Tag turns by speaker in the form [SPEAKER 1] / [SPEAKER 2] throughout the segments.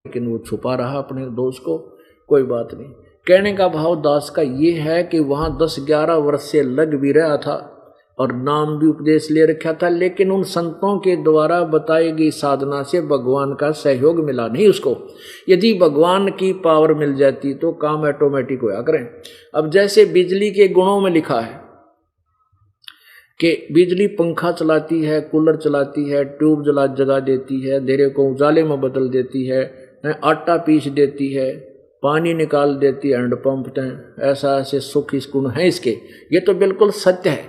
[SPEAKER 1] लेकिन वो छुपा रहा अपने दोष को। कोई बात नहीं। कहने का भाव दास का ये है कि वहां 10-11 वर्ष से लग भी रहा था और नाम भी उपदेश ले रखा था, लेकिन उन संतों के द्वारा बताई गई साधना से भगवान का सहयोग मिला नहीं उसको। यदि भगवान की पावर मिल जाती तो काम ऑटोमेटिक होया करें। अब जैसे बिजली के गुणों में लिखा है कि बिजली पंखा चलाती है, कूलर चलाती है, ट्यूब जगा देती है, अंधेरे को उजाले में बदल देती है, आटा पीस देती है, पानी निकाल देती है, हैंडपंप है, ऐसा ऐसे सुख इस गुण है इसके। ये तो बिल्कुल सत्य है,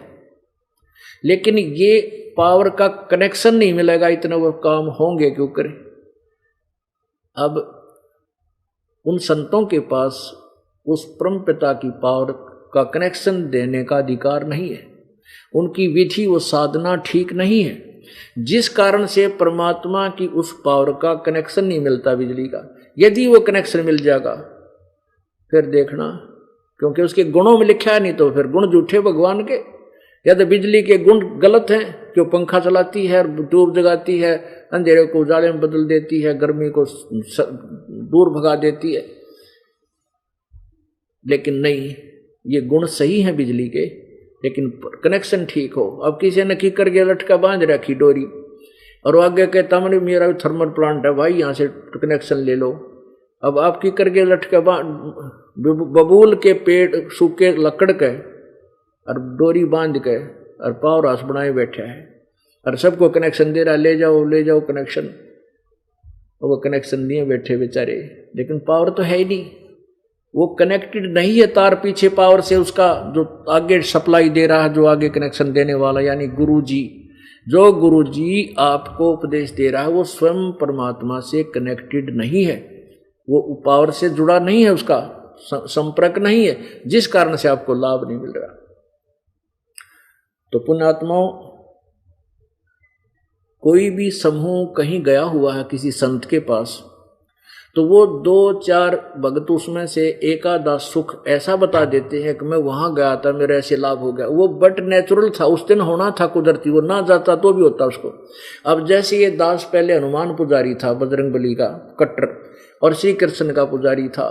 [SPEAKER 1] लेकिन ये पावर का कनेक्शन नहीं मिलेगा, इतना वो काम होंगे क्यों करें। अब उन संतों के पास उस परम पिता की पावर का कनेक्शन देने का अधिकार नहीं है, उनकी विधि वो साधना ठीक नहीं है, जिस कारण से परमात्मा की उस पावर का कनेक्शन नहीं मिलता बिजली का। यदि वो कनेक्शन मिल जाएगा फिर देखना, क्योंकि उसके गुणों में लिखा है, नहीं तो फिर गुण झूठे भगवान के। या तो बिजली के गुण गलत हैं, जो पंखा चलाती है, ट्यूब जगाती है, अंधेरे को उजाले में बदल देती है, गर्मी को दूर भगा देती है। लेकिन नहीं, ये गुण सही है बिजली के, लेकिन कनेक्शन ठीक हो। अब किसी ने की करके लटका बांध रखी डोरी और आगे कहता मैंने मेरा थर्मल प्लांट है भाई, यहाँ से कनेक्शन ले लो। अब आप की करके लटका बबूल के पेड़ सूखे लकड़ के और डोरी बांध के और पावर हाउस बनाए बैठा है और सबको कनेक्शन दे रहा, ले जाओ कनेक्शन। वो कनेक्शन दिए बैठे बेचारे, लेकिन पावर तो है ही नहीं, वो कनेक्टेड नहीं है तार पीछे पावर से। उसका जो आगे सप्लाई दे रहा है, जो आगे कनेक्शन देने वाला यानी गुरुजी, जो गुरुजी आपको उपदेश दे रहा है वो स्वयं परमात्मा से कनेक्टेड नहीं है, वो पावर से जुड़ा नहीं है, उसका संपर्क नहीं है, जिस कारण से आपको लाभ नहीं मिल रहा। तो पुण्यात्माओं, कोई भी समूह कहीं गया हुआ है किसी संत के पास, तो वो 2-4 भगत उसमें से एक आधा सुख ऐसा बता देते हैं कि मैं वहां गया था, मेरा ऐसे लाभ हो गया। वो बट नेचुरल था, उस दिन होना था कुदरती, वो ना जाता तो भी होता उसको। अब जैसे ये दास पहले हनुमान पुजारी था, बजरंगबली का कट्टर, और श्री कृष्ण का पुजारी था,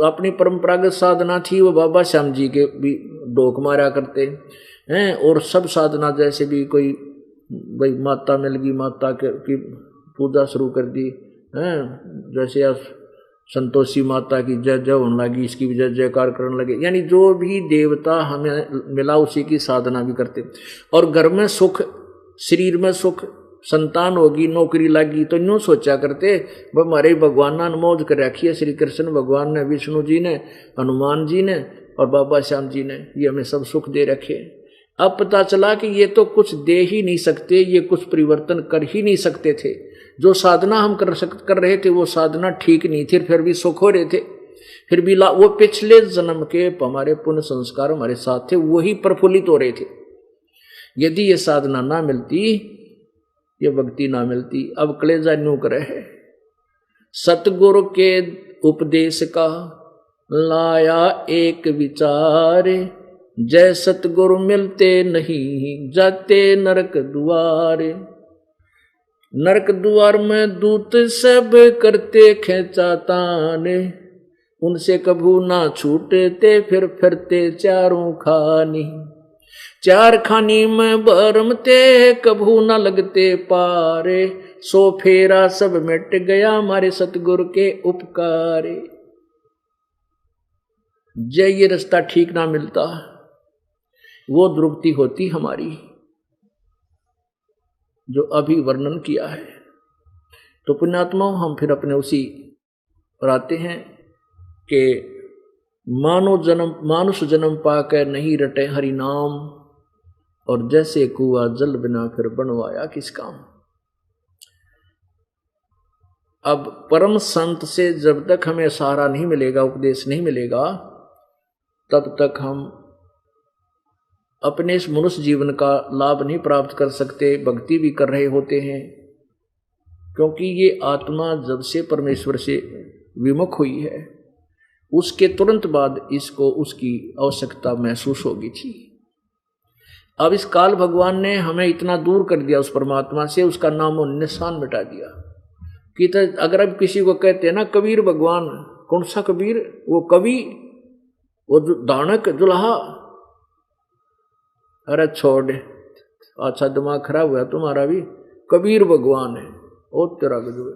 [SPEAKER 1] अपनी परंपरागत साधना थी, वो बाबा श्याम जी के भी ढोक मारा करते हैं। और सब साधना जैसे भी कोई भाई माता मिल गई, माता की पूजा शुरू कर दी हैं, जैसे आज संतोषी माता की जय जय होने लगी, इसकी भी जय जयकार करने लगे, यानी जो भी देवता हमें मिला उसी की साधना भी करते। और घर में सुख, शरीर में सुख, संतान होगी, नौकरी लगी, तो यूँ सोचा करते हमारे भगवान ने अनमोज कर रखी है, श्री कृष्ण भगवान ने, विष्णु जी ने, हनुमान जी ने और बाबा श्याम जी ने, ये हमें सब सुख दे रखे। अब पता चला कि ये तो कुछ दे ही नहीं सकते, ये कुछ परिवर्तन कर ही नहीं सकते थे। जो साधना हम कर रहे थे वो साधना ठीक नहीं थी, फिर भी सुख हो रहे थे, फिर भी वो पिछले जन्म के हमारे पुण्य संस्कार हमारे साथ थे, वही प्रफुल्लित हो रहे थे। यदि ये साधना ना मिलती, ये भक्ति ना मिलती। अब कलेजा न्यू करे है, सतगुरु के उपदेश का लाया एक विचार, जय सतगुरु मिलते नहीं जाते नरक दुआरे। नरक द्वार में दूत सब करते खेचा ताने, उनसे कभू ना छूटते फिर फिरते चारों खानी। चार खानी में बरमते कभू न लगते पारे, सो फेरा सब मिट गया हमारे सतगुरु के उपकारे। जय ये रास्ता ठीक ना मिलता, वो दुर्गति होती हमारी जो अभी वर्णन किया है। तो पुण्यात्माओं, हम फिर अपने उसी पर आते हैं कि मानुष जन्म पाकर नहीं रटे हरि नाम, और जैसे कुआ जल बिना फिर बनवाया किस काम। अब परम संत से जब तक हमें सहारा नहीं मिलेगा, उपदेश नहीं मिलेगा, तब तक हम अपने इस मनुष्य जीवन का लाभ नहीं प्राप्त कर सकते। भक्ति भी कर रहे होते हैं, क्योंकि ये आत्मा जब से परमेश्वर से विमुख हुई है, उसके तुरंत बाद इसको उसकी आवश्यकता महसूस होगी थी। अब इस काल भगवान ने हमें इतना दूर कर दिया उस परमात्मा से, उसका नाम और निशान मिटा दिया। कि तो अगर अब किसी को कहते हैं ना कबीर भगवान, कौन सा कबीर? वो कवि, वो दानक जुल्हा। अरे छोड़, अच्छा दिमाग खराब हुआ तुम्हारा भी। कबीर भगवान है ओ तेरा गजब।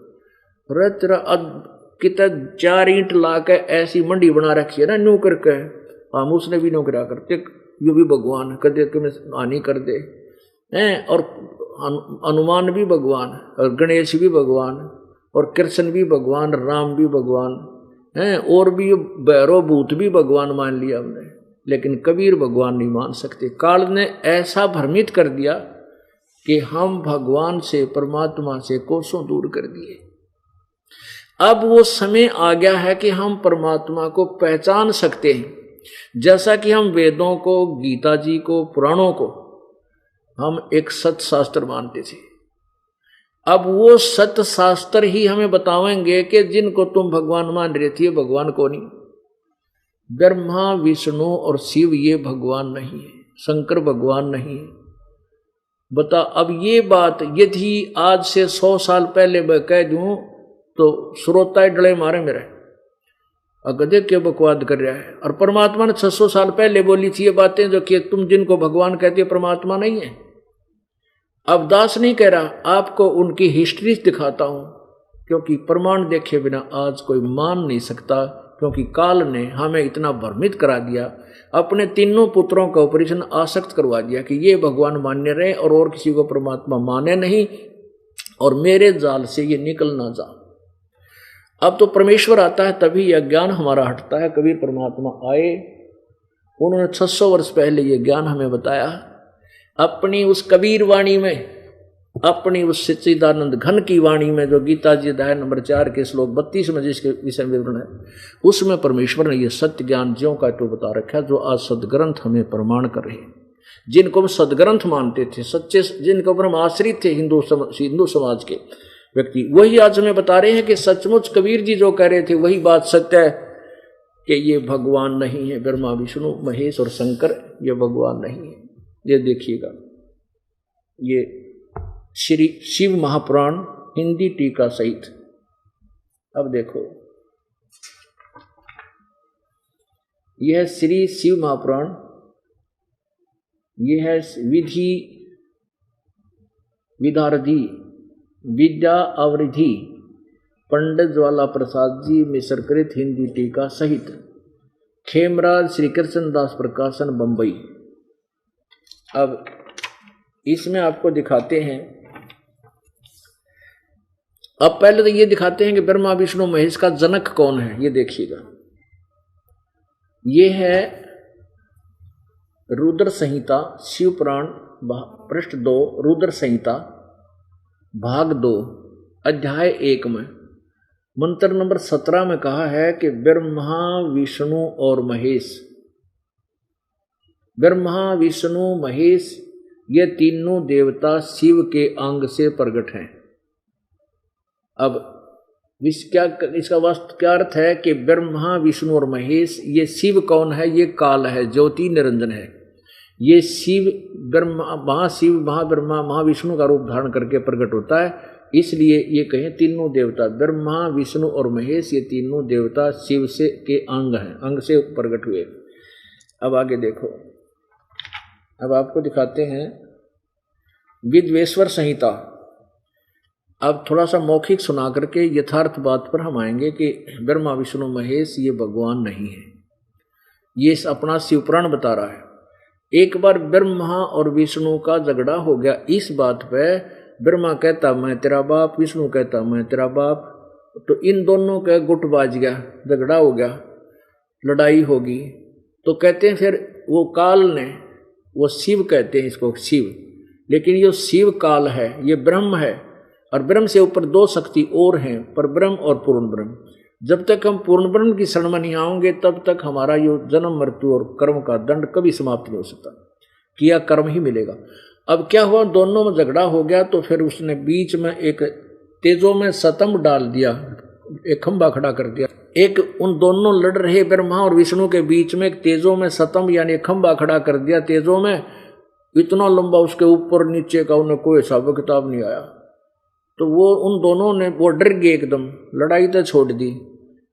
[SPEAKER 1] अरे तेरा कितना 4 ईंट ला के ऐसी मंडी बना रखी है ना न्यू करके, हम उसने भी न्यू करा करते, ये भी भगवान कदे तुम्हें हानि कर दे हैं। और हनुमान भी भगवान, और गणेश भी भगवान, और कृष्ण भी भगवान, राम भी भगवान हैं, और भी भैरव भूत भी भगवान मान लिया हमने, लेकिन कबीर भगवान नहीं मान सकते। काल ने ऐसा भ्रमित कर दिया कि हम भगवान से, परमात्मा से कोसों दूर कर दिए। अब वो समय आ गया है कि हम परमात्मा को पहचान सकते हैं, जैसा कि हम वेदों को, गीता जी को, पुराणों को हम एक सत्य शास्त्र मानते थे। अब वो सत्य शास्त्र ही हमें बतावेंगे कि जिनको तुम भगवान मान रहे थे भगवान को नहीं। ब्रह्मा, विष्णु और शिव ये भगवान नहीं है, शंकर भगवान नहीं है। बता, अब ये बात यदि आज से 100 साल पहले मैं कह दूं तो श्रोता डले मारे मेरे, अगदे क्यों बकवाद कर रहा है। और परमात्मा ने 600 साल पहले बोली थी ये बातें, जो कि तुम जिनको भगवान कहते हो परमात्मा नहीं है। अब दास नहीं कह रहा, आपको उनकी हिस्ट्री दिखाता हूं, क्योंकि प्रमाण देखे बिना आज कोई मान नहीं सकता, क्योंकि काल ने हमें इतना भ्रमित करा दिया। अपने तीनों पुत्रों का ऑपरेशन आसक्त करवा दिया कि ये भगवान मान्य रहे और किसी को परमात्मा माने नहीं, और मेरे जाल से ये निकल ना जा। अब तो परमेश्वर आता है तभी यह ज्ञान हमारा हटता है। कबीर परमात्मा आए, उन्होंने 600 वर्ष पहले ये ज्ञान हमें बताया। अपनी उस कबीर वाणी में, अपनी उस सच्चिदानंद घन की वाणी में, जो गीता जी अध्याय नंबर 4 के श्लोक 32 में जिसके विषय में विवरण है, उसमें परमेश्वर ने यह सत्य ज्ञान ज्यों का तो बता रखा, जो आज सदग्रंथ हमें प्रमाण कर रहे हैं। जिनको हम सदग्रंथ मानते थे, सच्चे जिनको पर हम आश्रित थे, हिंदू समाज के व्यक्ति, वही आज हमें बता रहे हैं कि सचमुच कबीर जी जो कह रहे थे वही बात सत्य है कि ये भगवान नहीं है। ब्रह्मा, विष्णु, महेश और शंकर ये भगवान नहीं है। ये देखिएगा, ये श्री शिव महापुराण हिंदी टीका सहित। अब देखो, यह श्री शिव महापुराण, यह है विधि विदारधि विद्या आवृद्धि पंडित ज्वाला प्रसाद जी मिश्रकृत हिंदी टीका सहित, खेमराज श्री कृष्ण दास प्रकाशन बंबई। अब इसमें आपको दिखाते हैं, अब पहले तो ये दिखाते हैं कि ब्रह्मा, विष्णु, महेश का जनक कौन है। ये देखिएगा, ये है रुद्र संहिता, शिव पुराण पृष्ठ 2, रुद्र संहिता भाग 2 अध्याय 1 में मंत्र नंबर 17 में कहा है कि ब्रह्मा, विष्णु और महेश, ब्रह्मा, विष्णु, महेश ये तीनों देवता शिव के अंग से प्रकट हैं। अब इसका वास्तव क्या अर्थ है कि ब्रह्मा, विष्णु और महेश, ये शिव कौन है? ये काल है, ज्योति निरंजन है। ये शिव ब्रह्मा, महाशिव, महाब्रह्मा, महाविष्णु का रूप धारण करके प्रकट होता है। इसलिए ये कहें तीनों देवता ब्रह्मा, विष्णु और महेश, ये तीनों देवता शिव से के अंग हैं, अंग से प्रकट हुए। अब आगे देखो, अब आपको दिखाते हैं विद्वेश्वर संहिता। अब थोड़ा सा मौखिक सुना करके यथार्थ बात पर हम आएंगे कि ब्रह्मा, विष्णु, महेश ये भगवान नहीं है। ये अपना शिवपुराण बता रहा है। एक बार ब्रह्मा और विष्णु का झगड़ा हो गया इस बात पे, ब्रह्मा कहता मैं तेरा बाप, विष्णु कहता मैं तेरा बाप, तो इन दोनों का गुट बाज गया, झगड़ा हो गया, लड़ाई होगी। तो कहते हैं फिर वो काल ने, वो शिव कहते हैं इसको शिव, लेकिन ये शिव काल है, ये ब्रह्म है, और ब्रह्म से ऊपर 2 शक्ति और हैं, पर ब्रह्म और पूर्ण ब्रह्म। जब तक हम पूर्ण ब्रह्म की शरण में नहीं आएंगे तब तक हमारा ये जन्म, मृत्यु और कर्म का दंड कभी समाप्त नहीं हो सकता, किया कर्म ही मिलेगा। अब क्या हुआ, दोनों में झगड़ा हो गया, तो फिर उसने बीच में एक तेजों में सतम डाल दिया, एक खंभा खड़ा कर दिया। एक उन दोनों लड़ रहे ब्रह्मा और विष्णु के बीच में एक तेजों में सतम यानी खंभा खड़ा कर दिया तेजों में, इतना लंबा, उसके ऊपर नीचे का उन्हें कोई हिसाब किताब नहीं आया। तो वो उन दोनों ने वो डर गए एकदम, लड़ाई तो छोड़ दी।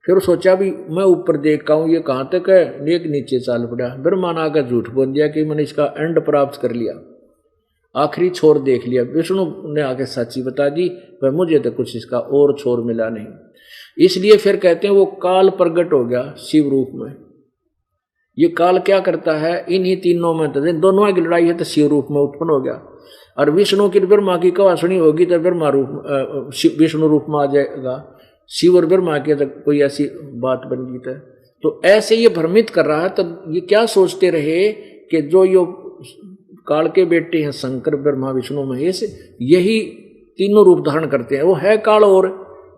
[SPEAKER 1] फिर सोचा भी मैं ऊपर देख का हूँ, ये कहाँ तक है, एक नीचे चाल पड़ा। ब्रह्मा ने आकर झूठ बोल दिया कि मैंने इसका एंड प्राप्त कर लिया, आखिरी छोर देख लिया। विष्णु ने आके सच्ची बता दी, वह मुझे तो कुछ इसका और छोर मिला नहीं। इसलिए फिर कहते हैं वो काल प्रकट हो गया शिव रूप में। ये काल क्या करता है, इन्हीं तीनों में तो दोनों की लड़ाई है तो शिव रूप में उत्पन्न हो गया। और विष्णु की ब्रह्मा की कवासनी होगी तो ब्रह्मा रूप विष्णु रूप में आ जाएगा। शिव और ब्रह्मा की तो कोई ऐसी बात बन गई तो ऐसे ये भ्रमित कर रहा है। तब ये क्या सोचते रहे कि जो ये काल के बेटे हैं शंकर ब्रह्मा विष्णु महेश, यही तीनों रूप धारण करते हैं। वो है काल और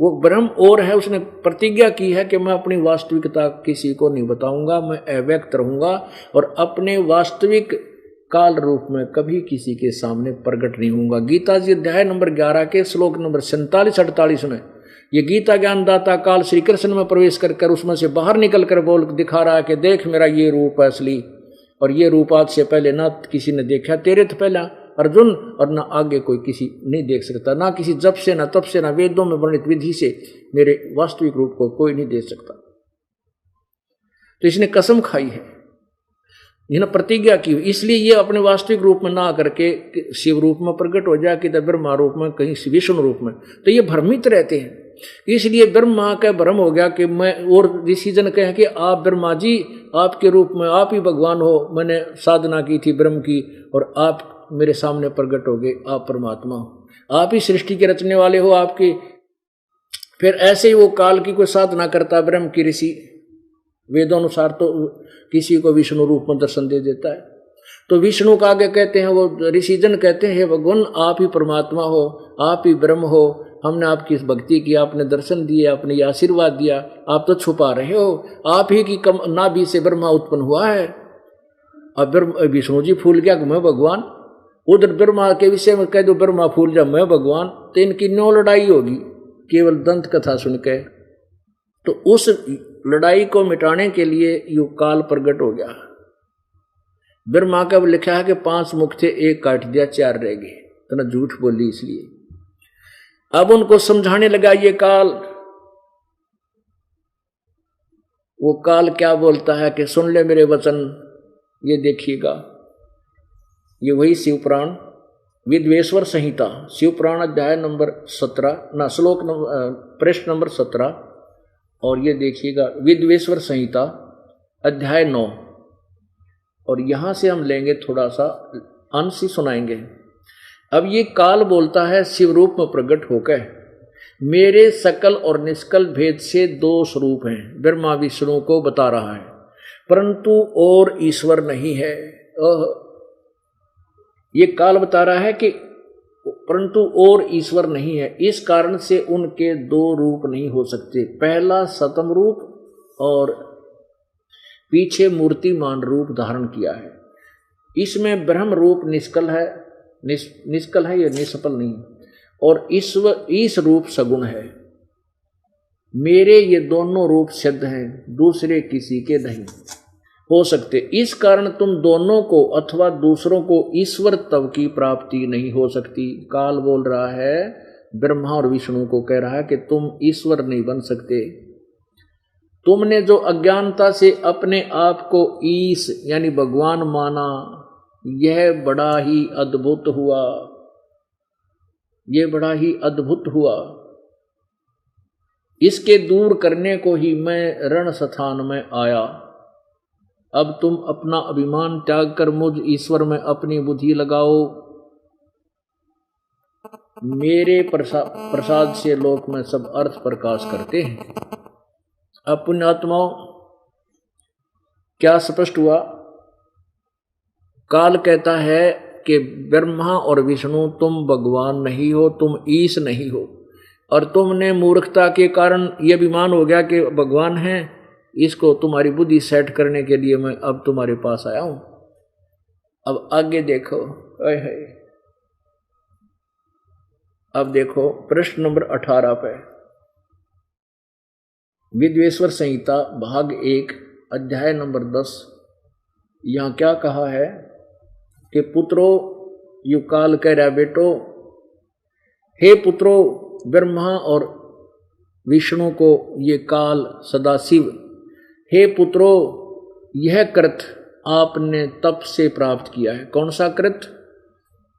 [SPEAKER 1] वो ब्रह्म और है। उसने प्रतिज्ञा की है कि मैं अपनी वास्तविकता किसी को नहीं बताऊंगा, मैं अव्यक्त रहूंगा और अपने वास्तविक काल रूप में कभी किसी के सामने प्रकट नहीं होऊंगा। गीता जी अध्याय नंबर 11 के श्लोक नंबर 47-48 में ये गीता ज्ञानदाता काल श्री कृष्ण में प्रवेश कर उसमें से बाहर निकल कर बोल दिखा रहा है कि देख मेरा ये रूप है असली, और ये रूप आज से पहले ना किसी ने देखा, तेरे तो पहला अर्जुन, और ना आगे कोई किसी नहीं देख सकता, ना किसी जप से ना तप से ना वेदों में वर्णित विधि से मेरे वास्तविक रूप को कोई नहीं देख सकता। तो इसने कसम खाई है, जिन्हें प्रतिज्ञा की, इसलिए ये अपने वास्तविक रूप में ना करके शिव रूप में प्रकट हो जाए कि ब्रह्मा रूप में, कहीं विष्णु रूप में। तो ये भ्रमित रहते हैं। इसलिए ब्रह्मा का भ्रम हो गया कि मैं, और ऋषि जन कहें कि आप ब्रह्मा जी आपके रूप में आप ही भगवान हो, मैंने साधना की थी ब्रह्म की और आप मेरे सामने प्रकट हो गए, आप परमात्मा हो, आप ही सृष्टि के रचने वाले हो आपकी। फिर ऐसे ही वो काल की कोई साधना करता ब्रह्म की ऋषि, वेदानुसार तो किसी को विष्णु रूप में दर्शन दे देता है। तो विष्णु का आगे कहते हैं, वो ऋषिजन कहते हैं, हे भगवान आप ही परमात्मा हो, आप ही ब्रह्म हो, हमने आपकी भक्ति की, आपने दर्शन दिए, आपने ये आशीर्वाद दिया, आप तो छुपा रहे हो, आप ही की नाभि से ब्रह्मा उत्पन्न हुआ है। अब विष्णु जी फूल गया मैं भगवान, उधर ब्रह्मा के विषय में कह दो ब्रह्मा फूल जा मैं भगवान, तो इनकी न्यों लड़ाई होगी केवल दंत कथा सुन के। तो उस लड़ाई को मिटाने के लिए यू काल प्रकट हो गया। ब्रह्मा का लिखा है कि 5 मुख थे, 1 काट दिया, 4 रह गए, तो ना झूठ बोली। इसलिए अब उनको समझाने लगा ये काल। वो काल क्या बोलता है कि सुन ले मेरे वचन, ये देखिएगा, ये वही शिवपुराण विद्वेश्वर संहिता, शिवपुराण अध्याय नंबर 17 ना श्लोक पृष्ठ नंबर 17, और ये देखिएगा विद्वेश्वर संहिता अध्याय 9, और यहां से हम लेंगे थोड़ा सा अंश ही सुनाएंगे। अब ये काल बोलता है शिव रूप में प्रकट होकर, मेरे सकल और निष्कल भेद से 2 स्वरूप हैं, ब्रह्मा विष्णु को बता रहा है, परंतु और ईश्वर नहीं है। ये काल बता रहा है कि परंतु और ईश्वर नहीं है, इस कारण से उनके 2 रूप नहीं हो सकते। पहला सतम रूप और पीछे मूर्तिमान रूप धारण किया है। इसमें ब्रह्म रूप निष्कल है, निष्कल है, यह निष्फल नहीं, और इस रूप सगुण है। मेरे ये दोनों रूप सिद्ध हैं, दूसरे किसी के नहीं हो सकते। इस कारण तुम दोनों को अथवा दूसरों को ईश्वर तब की प्राप्ति नहीं हो सकती। काल बोल रहा है, ब्रह्मा और विष्णु को कह रहा है कि तुम ईश्वर नहीं बन सकते। तुमने जो अज्ञानता से अपने आप को ईश यानी भगवान माना, यह बड़ा ही अद्भुत हुआ, यह बड़ा ही अद्भुत हुआ। इसके दूर करने को ही मैं रण स्थान में आया। अब तुम अपना अभिमान त्याग कर मुझ ईश्वर में अपनी बुद्धि लगाओ। मेरे प्रसाद से लोक में सब अर्थ प्रकाश करते हैं। अब पुण्यात्माओं क्या स्पष्ट हुआ? काल कहता है कि ब्रह्मा और विष्णु तुम भगवान नहीं हो, तुम ईश नहीं हो, और तुमने मूर्खता के कारण यह अभिमान हो गया कि भगवान है। इसको तुम्हारी बुद्धि सेट करने के लिए मैं अब तुम्हारे पास आया हूं। अब आगे देखो, अब देखो प्रश्न नंबर 18 पे, विद्वेश्वर संहिता भाग 1 अध्याय नंबर 10। यहां क्या कहा है कि पुत्रो, यु काल कह रहा बेटो हे पुत्रो, ब्रह्मा और विष्णु को ये काल सदाशिव, हे पुत्रो, यह कृत आपने तप से प्राप्त किया है। कौन सा कृत?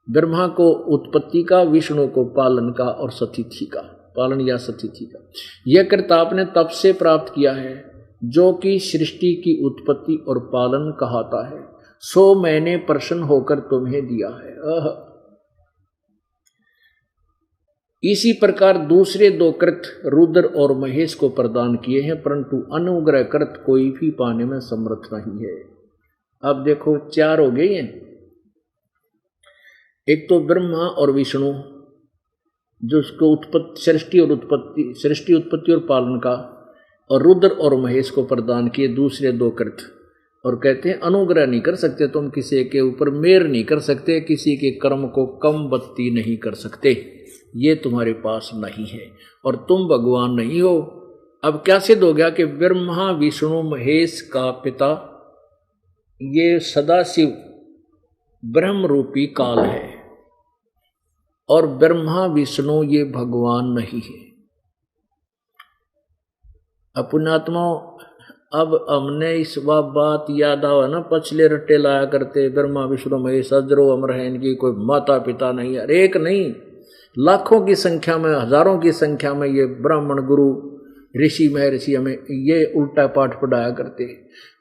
[SPEAKER 1] ब्रह्मा को उत्पत्ति का, विष्णु को पालन का और सतिथि का, पालन या सतिथि का। यह कृत आपने तप से प्राप्त किया है जो कि सृष्टि की उत्पत्ति और पालन कहता है, सो मैंने प्रसन्न होकर तुम्हें दिया है। इसी प्रकार दूसरे दो कृत रुद्र और महेश को प्रदान किए हैं, परंतु अनुग्रह कृत कोई भी पाने में समर्थ नहीं है। अब देखो 4 हो गए हैं। एक तो ब्रह्मा और विष्णु जो उसको उत्पत्ति, सृष्टि उत्पत्ति और पालन का, और रुद्र और महेश को प्रदान किए दूसरे दो कृत। और कहते हैं अनुग्रह नहीं कर सकते तुम, किसी के ऊपर मेर नहीं कर सकते, किसी के कर्म को कम बत्ती नहीं कर सकते, ये तुम्हारे पास नहीं है और तुम भगवान नहीं हो। अब क्या सिद्ध हो गया कि ब्रह्मा विष्णु महेश का पिता ये सदाशिव ब्रह्म रूपी काल है और ब्रह्मा विष्णु ये भगवान नहीं है। अपनात्मा, अब हमने इस बात याद आवा ना, पछले रट्टे लाया करते, ब्रह्मा विष्णु महेश अजरो अमर है, इनकी कोई माता पिता नहीं है। एक नहीं, लाखों की संख्या में, हजारों की संख्या में ये ब्राह्मण गुरु ऋषि महर्षि हमें ये उल्टा पाठ पढ़ाया करते।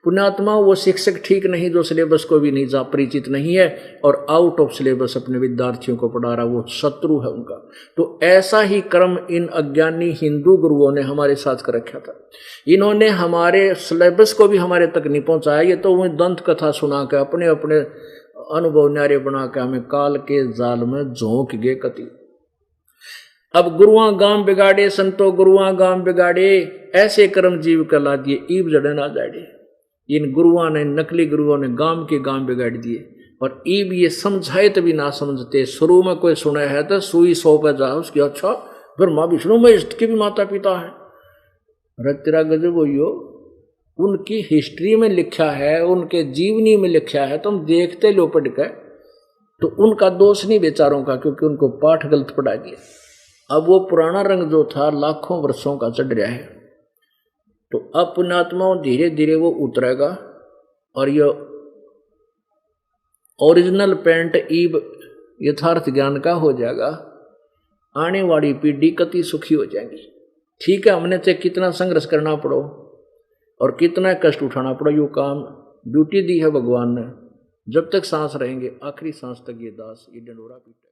[SPEAKER 1] पुण्यात्मा, वो शिक्षक ठीक नहीं जो सिलेबस को भी नहीं परिचित नहीं है और आउट ऑफ सिलेबस अपने विद्यार्थियों को पढ़ा रहा, वो शत्रु है उनका। तो ऐसा ही कर्म इन अज्ञानी हिंदू गुरुओं ने हमारे साथ कर रखा था। इन्होंने हमारे सिलेबस को भी हमारे तक नहीं पहुंचाया। ये तो वही दंत कथा सुना के अपने अपने अनुभव न्यारे बना के हमें काल के जाल में झोंक गए कति। अब गुरुआ गांव बिगाड़े, संतो गुरुआ गांव बिगाड़े, ऐसे कर्म जीव कला दिए, ईब जड़े ना जाड़े। इन गुरुआ ने, नकली गुरुओं ने गांव के गांव बिगाड़ दिए और ईब ये समझाए तो भी ना समझते। शुरू में कोई सुना है तो सुई 100 पे जा उसकी, अच्छा ब्रह्मा विष्णु महेश के भी माता पिता है। अरे तेरा गजब हो, उनकी हिस्ट्री में लिखा है, उनके जीवनी में लिखा है, तुम देखते लो पढ़ के, तो उनका दोष नहीं बेचारों का, क्योंकि उनको पाठ गलत पढ़ा दिया। अब वो पुराना रंग जो था लाखों वर्षों का चढ़ रहा है, तो अब पुण्यात्माओं धीरे धीरे वो उतरेगा और ये ओरिजिनल पेंट ईब यथार्थ ज्ञान का हो जाएगा। आने वाली पीढ़ी कति सुखी हो जाएगी। ठीक है, हमने चाहे कितना संघर्ष करना पड़ो और कितना कष्ट उठाना पड़ो, यो काम ड्यूटी दी है भगवान ने। जब तक सांस रहेंगे, आखिरी सांस तक ये दास ये डंडोरा पीटे।